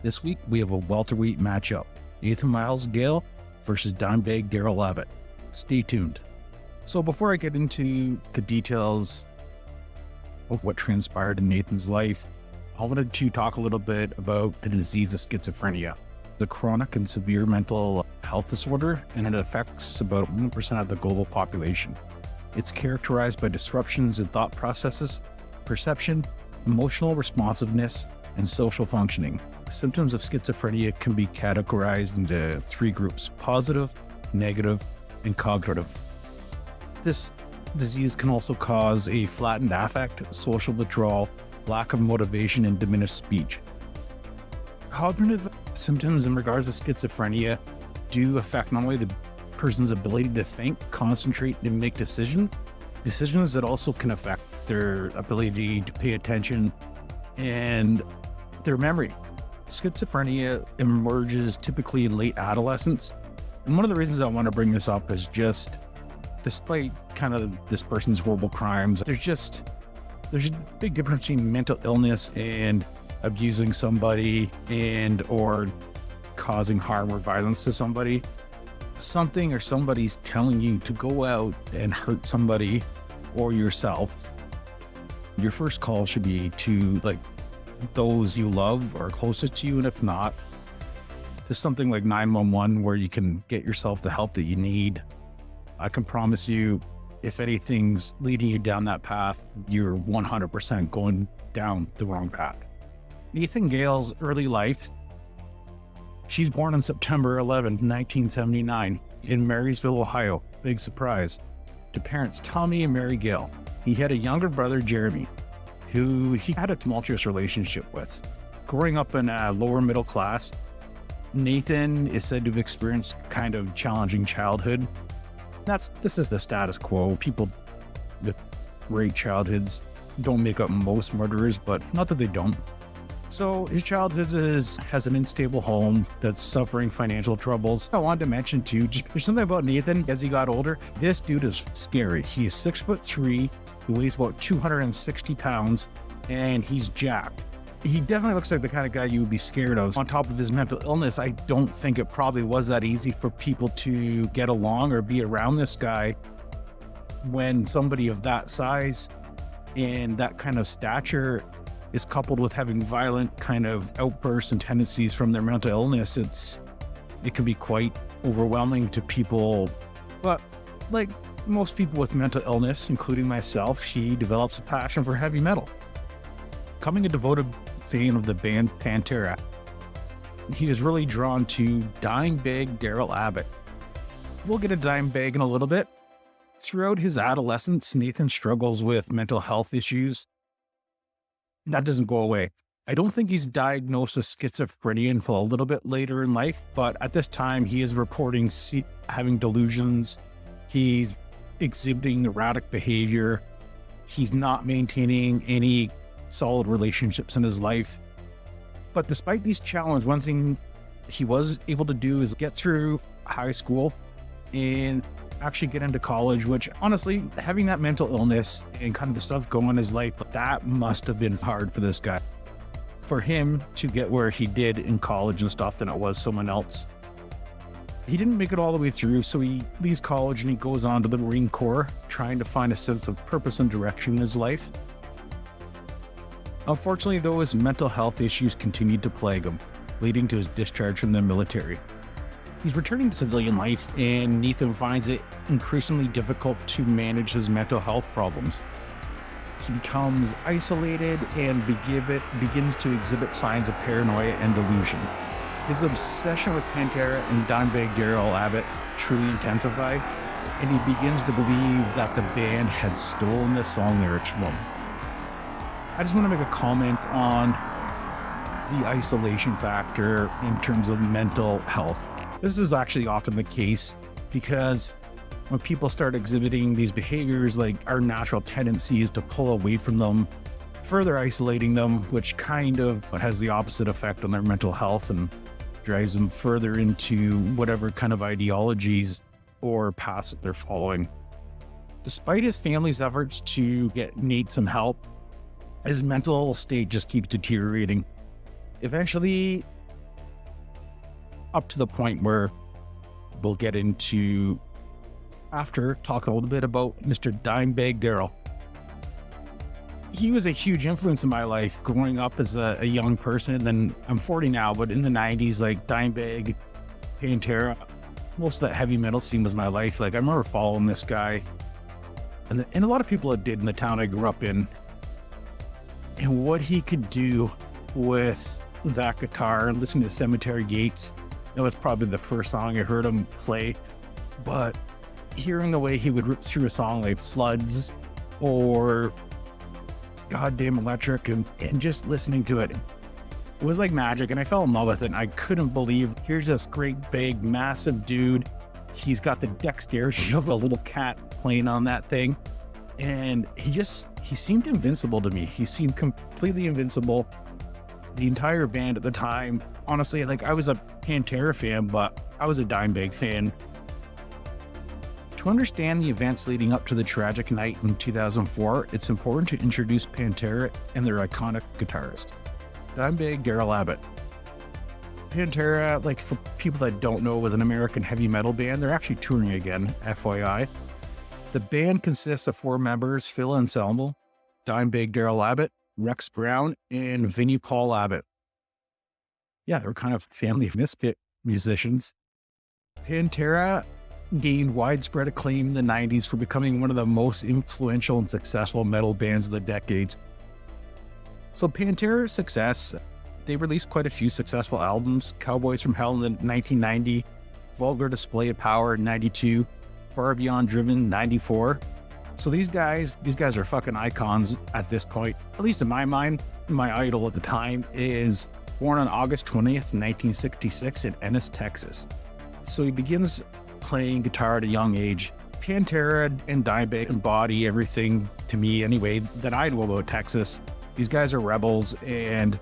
This week, we have a welterweight matchup. Nathan Miles Gale versus Dimebag Darrell Abbott. Stay tuned. So before I get into the details of what transpired in Nathan's life, I wanted to talk a little bit about the disease of schizophrenia. The chronic and severe mental health disorder, and it affects about 1% of the global population. It's characterized by disruptions in thought processes, perception, emotional responsiveness, and social functioning. Symptoms of schizophrenia can be categorized into three groups: positive, negative, and cognitive. This disease can also cause a flattened affect, social withdrawal, lack of motivation, and diminished speech. Cognitive symptoms in regards to schizophrenia do affect not only the person's ability to think, concentrate, and make decisions that also can affect their ability to pay attention and their memory. Schizophrenia emerges typically in late adolescence. And one of the reasons I want to bring this up is just, despite kind of this person's horrible crimes, there's a big difference between mental illness and abusing somebody and or causing harm or violence to somebody. Something or somebody's telling you to go out and hurt somebody or yourself. Your first call should be to those you love or closest to you, and if not, to something like 911 where you can get yourself the help that you need. I can promise you, if anything's leading you down that path, you're 100% going down the wrong path. Nathan Gale's early life. She's born on September 11, 1979 in Marysville, Ohio. Big surprise. To parents Tommy and Mary Gale. He had a younger brother, Jeremy, who he had a tumultuous relationship with. Growing up in a lower middle class, Nathan is said to have experienced kind of challenging childhood. This is the status quo. People with great childhoods don't make up most murderers, but not that they don't. So his childhood has an unstable home that's suffering financial troubles. I wanted to mention too, there's something about Nathan as he got older. This dude is scary. He is 6'3", he weighs about 260 pounds, and he's jacked. He definitely looks like the kind of guy you would be scared of. On top of his mental illness, I don't think it probably was that easy for people to get along or be around this guy when somebody of that size and that kind of stature is coupled with having violent kind of outbursts and tendencies from their mental illness. It can be quite overwhelming to people. But like most people with mental illness, including myself, he develops a passion for heavy metal. Becoming a devoted fan of the band Pantera, he is really drawn to Dimebag Darrell Abbott. We'll get to Dimebag in a little bit. Throughout his adolescence, Nathan struggles with mental health issues. That doesn't go away. I don't think he's diagnosed with schizophrenia until a little bit later in life, but at this time he is reporting having delusions. He's exhibiting erratic behavior. He's not maintaining any solid relationships in his life. But despite these challenges, one thing he was able to do is get through high school and actually get into college, which honestly, having that mental illness and kind of the stuff going in his life, that must have been hard for this guy. For him to get where he did in college and stuff than it was someone else. He didn't make it all the way through, so he leaves college and he goes on to the Marine Corps, trying to find a sense of purpose and direction in his life. Unfortunately, though, his mental health issues continued to plague him, leading to his discharge from the military. He's returning to civilian life, and Nathan finds it increasingly difficult to manage his mental health problems. He becomes isolated and begins to exhibit signs of paranoia and delusion. His obsession with Pantera and Dimebag Darrell Abbott truly intensified, and he begins to believe that the band had stolen the song lyrics from him. I just want to make a comment on the isolation factor in terms of mental health. This is actually often the case because when people start exhibiting these behaviors, like our natural tendency is to pull away from them, further isolating them, which kind of has the opposite effect on their mental health and drives them further into whatever kind of ideologies or paths that they're following. Despite his family's efforts to get Nate some help, his mental state just keeps deteriorating. Eventually, up to the point where we'll get into after talking a little bit about Mr. Dimebag Darrell. He was a huge influence in my life growing up as a young person. And then I'm 40 now, but in the 90s, like Dimebag, Pantera, most of that heavy metal scene was my life. Like I remember following this guy, and a lot of people did in the town I grew up in, and what he could do with that guitar and listening to Cemetery Gates. That was probably the first song I heard him play, but hearing the way he would rip through a song like Floods or Goddamn Electric and just listening to it, it was like magic, and I fell in love with it. And I couldn't believe, here's this great big massive dude, he's got the dexterity of a little cat playing on that thing, and he seemed invincible to me. He seemed completely invincible. The entire band at the time, honestly, like I was a Pantera fan, but I was a Dimebag fan. To understand the events leading up to the tragic night in 2004, it's important to introduce Pantera and their iconic guitarist, Dimebag Darrell Abbott. Pantera, like for people that don't know, was an American heavy metal band. They're actually touring again, FYI. The band consists of 4 members: Phil Anselmo, Dimebag Darrell Abbott, Rex Brown, and Vinnie Paul Abbott. Yeah, they're kind of family of misfit musicians. Pantera gained widespread acclaim in the 90s for becoming one of the most influential and successful metal bands of the decades. So Pantera's success, they released quite a few successful albums: Cowboys from Hell in 1990, Vulgar Display of Power in 92, Far Beyond Driven 94. So these guys are fucking icons at this point. At least in my mind, my idol at the time is born on August 20th, 1966 in Ennis, Texas. So he begins playing guitar at a young age. Pantera and Dimebag embody everything, to me anyway, that I know about Texas. These guys are rebels, and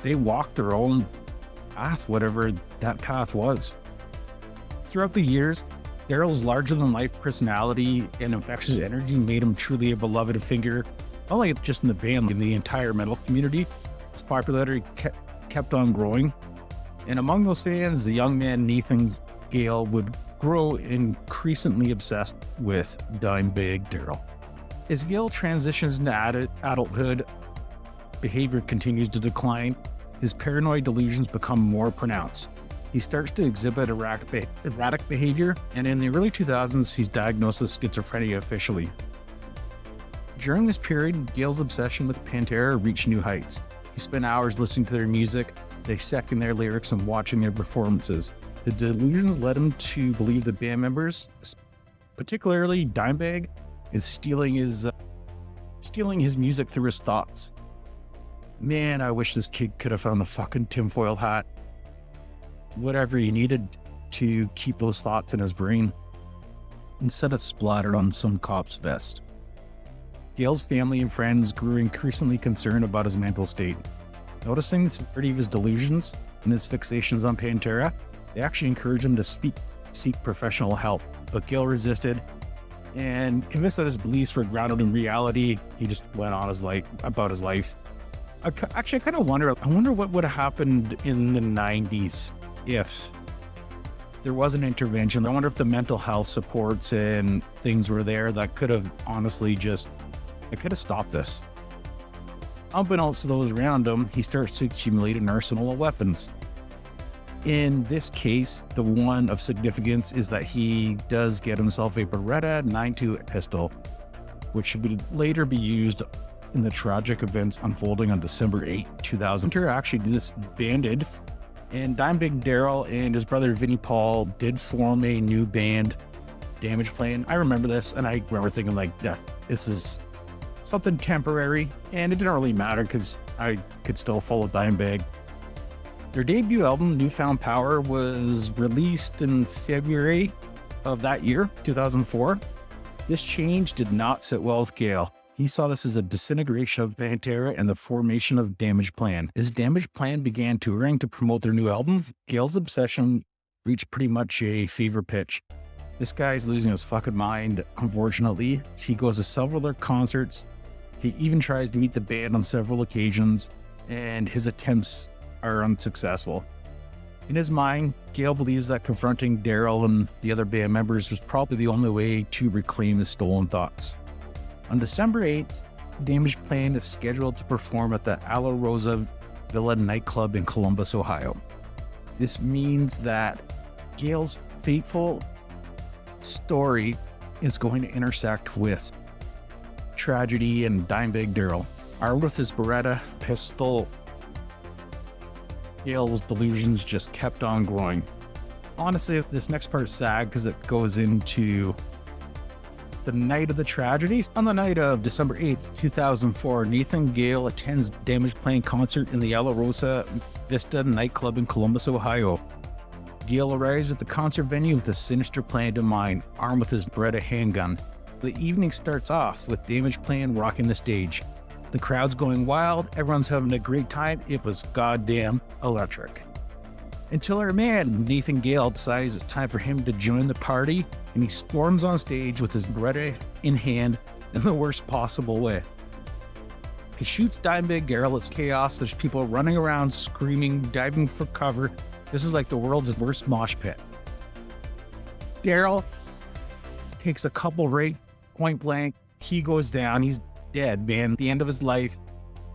they walk their own path, whatever that path was. Throughout the years, Darrell's larger-than-life personality and infectious energy made him truly a beloved figure, not only just in the band, in the entire metal community. His popularity kept on growing, and among those fans, the young man Nathan Gale would grow increasingly obsessed with Dimebag Darrell. As Gale transitions into adulthood, behavior continues to decline. His paranoid delusions become more pronounced. He starts to exhibit erratic behavior, and in the early 2000s, he's diagnosed with schizophrenia officially. During this period, Gale's obsession with Pantera reached new heights. He spent hours listening to their music, dissecting their lyrics, and watching their performances. The delusions led him to believe the band members, particularly Dimebag, is stealing his music through his thoughts. Man, I wish this kid could have found the fucking tinfoil hat. Whatever he needed to keep those thoughts in his brain, instead of splattered on some cop's vest. Gale's family and friends grew increasingly concerned about his mental state. Noticing the severity of his delusions and his fixations on Pantera, they actually encouraged him to seek professional help. But Gale resisted, and convinced that his beliefs were grounded in reality, he just went on about his life. I kind of wonder what would have happened in the 90s if there was an intervention. I wonder if the mental health supports and things were there that could have stopped this. Unbeknownst to those around him, he starts to accumulate an arsenal of weapons. In this case, the one of significance is that he does get himself a Beretta 9.2 pistol, which would later be used in the tragic events unfolding on December 8, 2000. Pantera actually disbanded, and Dimebag Darrell and his brother Vinnie Paul did form a new band, Damage Plan. I remember this, and I remember thinking this is something temporary, and it didn't really matter because I could still follow Dimebag. Their debut album, Newfound Power, was released in February of that year, 2004. This change did not sit well with Gale. He saw this as a disintegration of Pantera and the formation of Damage Plan. As Damage Plan began touring to promote their new album, Gale's obsession reached pretty much a fever pitch. This guy's losing his fucking mind, unfortunately. He goes to several of their concerts. He even tries to meet the band on several occasions, and his attempts are unsuccessful. In his mind, Gale believes that confronting Darrell and the other band members was probably the only way to reclaim his stolen thoughts. On December 8th, Damage Plan is scheduled to perform at the Alla Rosa Villa nightclub in Columbus, Ohio. This means that Gale's fateful story is going to intersect with tragedy and Dimebag Darrell. Armed with his Beretta pistol, Gale's delusions just kept on growing. Honestly, this next part is sad because it goes into the night of the tragedy. On the night of December 8th, 2004, Nathan Gale attends Damage Plan concert in the Alla Rosa Vista nightclub in Columbus, Ohio. Gale arrives at the concert venue with a sinister plan in mind, armed with his Beretta handgun. The evening starts off with Damage Plan rocking the stage. The crowd's going wild, everyone's having a great time. It was goddamn electric. Until our man, Nathan Gale, decides it's time for him to join the party, and he storms on stage with his Beretta in hand in the worst possible way. He shoots Dimebag Darrell. It's chaos. There's people running around, screaming, diving for cover. This is like the world's worst mosh pit. Darrell takes a couple right point blank. He goes down. He's dead, man. At the end of his life.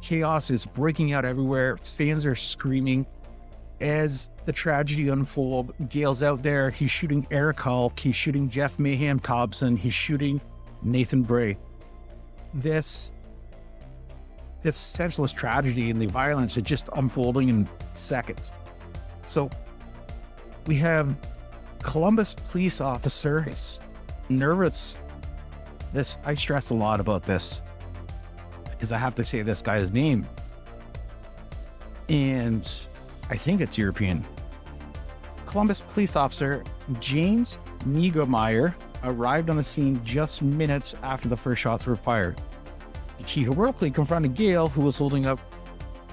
Chaos is breaking out everywhere. Fans are screaming. As the tragedy unfolds, Gale's out there. He's shooting Eric Hulk. He's shooting Jeff Mayhem Thompson. He's shooting Nathan Bray. This senseless tragedy and the violence is just unfolding in seconds. So we have Columbus police officer nervous. I stress a lot about this because I have to say this guy's name. And I think it's European. Columbus police officer James Neigemeyer arrived on the scene just minutes after the first shots were fired. He heroically confronted Gale, who was holding a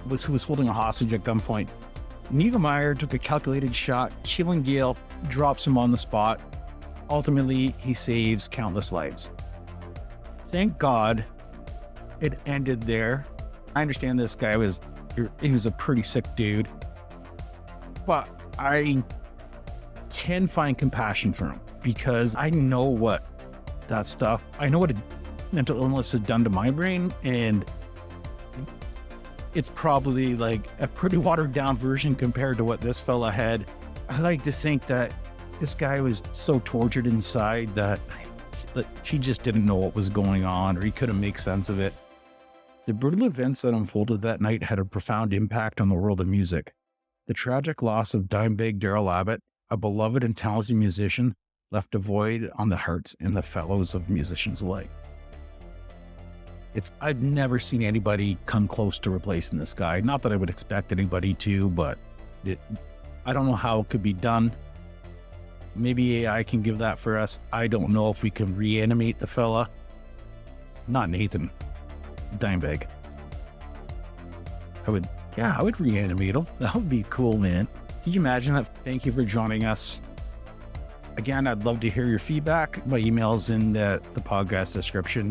hostage at gunpoint. Neigemeyer took a calculated shot, killing Gale, drops him on the spot. Ultimately, he saves countless lives. Thank God it ended there. I understand this guy was a pretty sick dude, but I can find compassion for him because I know what I know what mental illness has done to my brain, and it's probably like a pretty watered down version compared to what this fella had. I like to think that this guy was so tortured inside that he just didn't know what was going on, or he couldn't make sense of it. The brutal events that unfolded that night had a profound impact on the world of music. The tragic loss of Dimebag Darrell Abbott, a beloved and talented musician, left a void on the hearts and the fellows of musicians alike. I've never seen anybody come close to replacing this guy. Not that I would expect anybody to, but I don't know how it could be done. Maybe AI can give that for us. I don't know if we can reanimate the fella. Not Nathan. Dimebag. I would reanimate him. That would be cool, man. Can you imagine that? Thank you for joining us. Again, I'd love to hear your feedback. My email's in the podcast description.